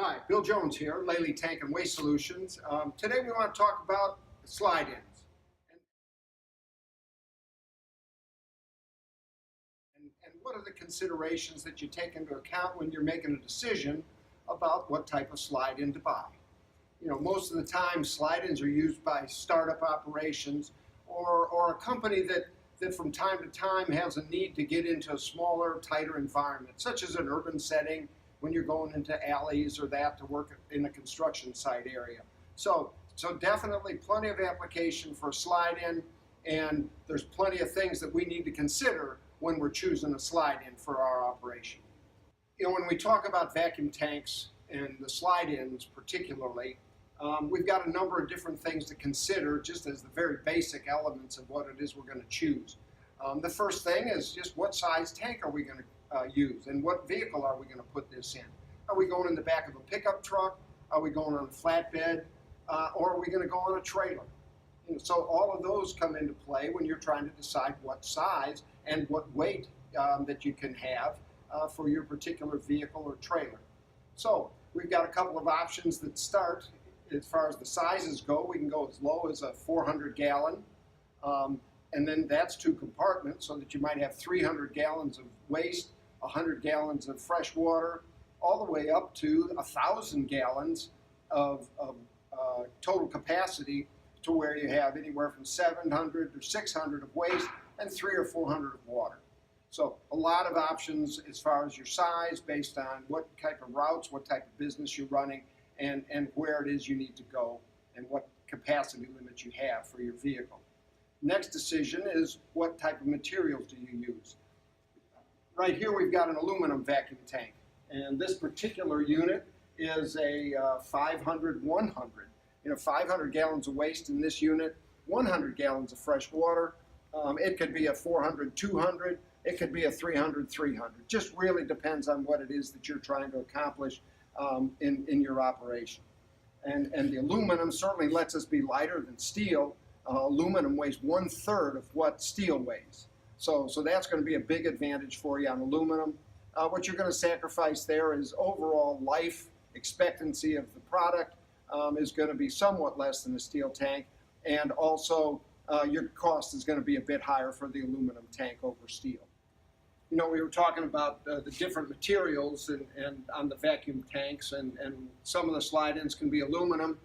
Hi, Bill Jones here, Lely Tank and Waste Solutions. Today we want to talk about slide-ins and what are the considerations that you take into account when you're making a decision about what type of slide-in to buy. You know, most of the time slide-ins are used by startup operations or a company that from time to time has a need to get into a smaller, tighter environment, such as an urban setting when you're going into alleys or that to work in a construction site area. So definitely plenty of application for a slide-in, and there's plenty of things that we need to consider when we're choosing a slide-in for our operation. You know, when we talk about vacuum tanks and the slide-ins particularly, we've got a number of different things to consider just as the very basic elements of what it is we're going to choose. The first thing is just what size tank are we going to use, and what vehicle are we going to put this in? Are we going in the back of a pickup truck? Are we going on a flatbed? Or are we going to go on a trailer? You know, so all of those come into play when you're trying to decide what size and what weight that you can have for your particular vehicle or trailer. So we've got a couple of options that start as far as the sizes go. We can go as low as a 400 gallon. And then that's 2 compartments, so that you might have 300 gallons of waste, 100 gallons of fresh water, all the way up to 1,000 gallons of total capacity, to where you have anywhere from 700 or 600 of waste and 300 or 400 of water. So a lot of options as far as your size, based on what type of routes, what type of business you're running, and where it is you need to go, and what capacity limits you have for your vehicle. Next decision is what type of materials do you use. Right here we've got an aluminum vacuum tank, and this particular unit is a 500-100. You know, 500 gallons of waste in this unit, 100 gallons of fresh water. It could be a 400-200, it could be a 300-300. Just really depends on what it is that you're trying to accomplish in your operation. And the aluminum certainly lets us be lighter than steel. Aluminum weighs 1/3 of what steel weighs. So that's going to be a big advantage for you on aluminum. What you're going to sacrifice there is overall life expectancy of the product is going to be somewhat less than a steel tank, and also your cost is going to be a bit higher for the aluminum tank over steel. You know, we were talking about the different materials and on the vacuum tanks, and some of the slide-ins can be aluminum.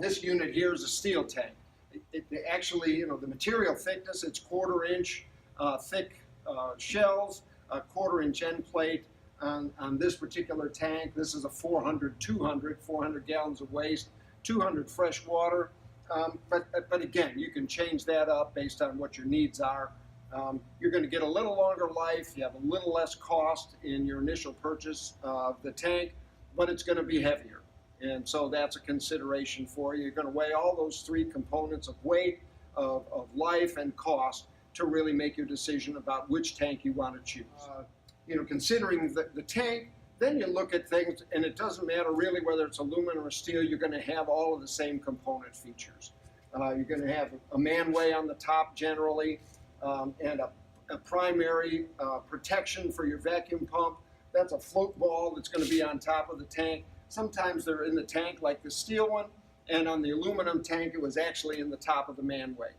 This unit here is a steel tank. It actually, you know, the material thickness, it's 1/4 inch thick shells, a 1/4 inch end plate on this particular tank. This is a 400-200, 400 gallons of waste, 200 fresh water. But again, you can change that up based on what your needs are. You're going to get a little longer life. You have a little less cost in your initial purchase of the tank, but it's going to be heavier. And so that's a consideration for you. You're going to weigh all those 3 components of weight, of life, and cost to really make your decision about which tank you want to choose. You know, considering the tank, then you look at things, and it doesn't matter really whether it's aluminum or steel, you're going to have all of the same component features. You're going to have a manway on the top generally, and a primary protection for your vacuum pump. That's a float ball that's going to be on top of the tank. Sometimes they're in the tank like the steel one, and on the aluminum tank it was actually in the top of the manway.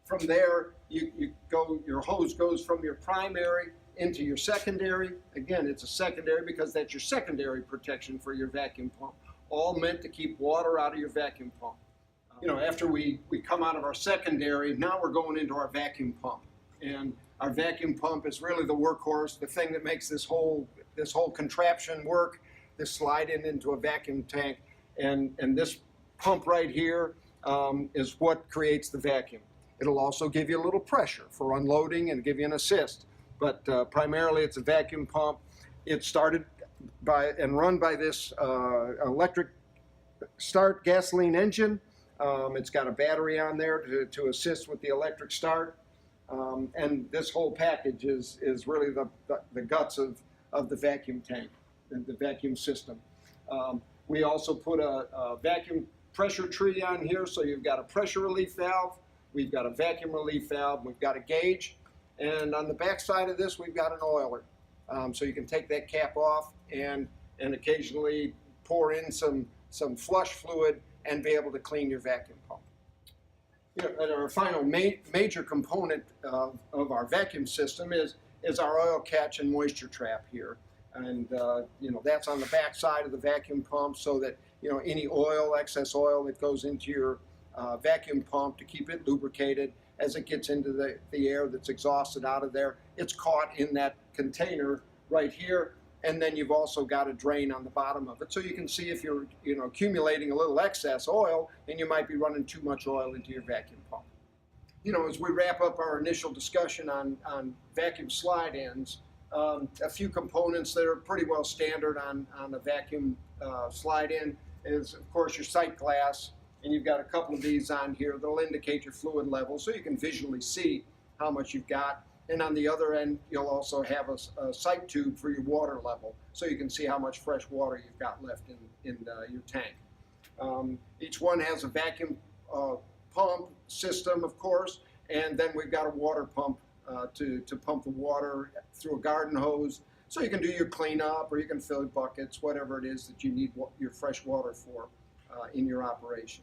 From there, your hose goes from your primary into your secondary. Again, it's a secondary because that's your secondary protection for your vacuum pump, all meant to keep water out of your vacuum pump. You know, after we come out of our secondary, now we're going into our vacuum pump. And our vacuum pump is really the workhorse, the thing that makes this whole contraption work, this slide-in into a vacuum tank. And this pump right here is what creates the vacuum. It'll also give you a little pressure for unloading and give you an assist. But primarily it's a vacuum pump. It's started by and run by this electric start gasoline engine. It's got a battery on there to assist with the electric start. And this whole package is really the guts of the vacuum tank, the vacuum system. We also put a vacuum pressure tree on here, so you've got a pressure relief valve, we've got a vacuum relief valve, we've got a gauge, and on the back side of this we've got an oiler. So you can take that cap off and occasionally pour in some flush fluid, and be able to clean your vacuum pump. And our final major component of our vacuum system is our oil catch and moisture trap here. And that's on the back side of the vacuum pump, so that any oil, excess oil that goes into your vacuum pump, to keep it lubricated, as it gets into the air that's exhausted out of there, it's caught in that container right here. And then you've also got a drain on the bottom of it, so you can see if you're accumulating a little excess oil, and you might be running too much oil into your vacuum pump. As we wrap up our initial discussion on vacuum slide ends, a few components that are pretty well standard on a vacuum slide in is, of course, your sight glass, and you've got a couple of these on here that'll indicate your fluid level, so you can visually see how much you've got. And on the other end, you'll also have a sight tube for your water level, so you can see how much fresh water you've got left in your tank. Each one has a vacuum pump system, of course, and then we've got a water pump to pump the water through a garden hose, so you can do your cleanup, or you can fill buckets, whatever it is that you need your fresh water for in your operation.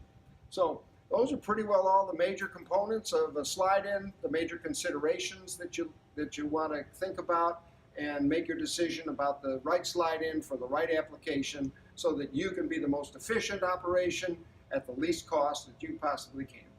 So those are pretty well all the major components of a slide-in, the major considerations that you want to think about, and make your decision about the right slide-in for the right application, so that you can be the most efficient operation at the least cost that you possibly can.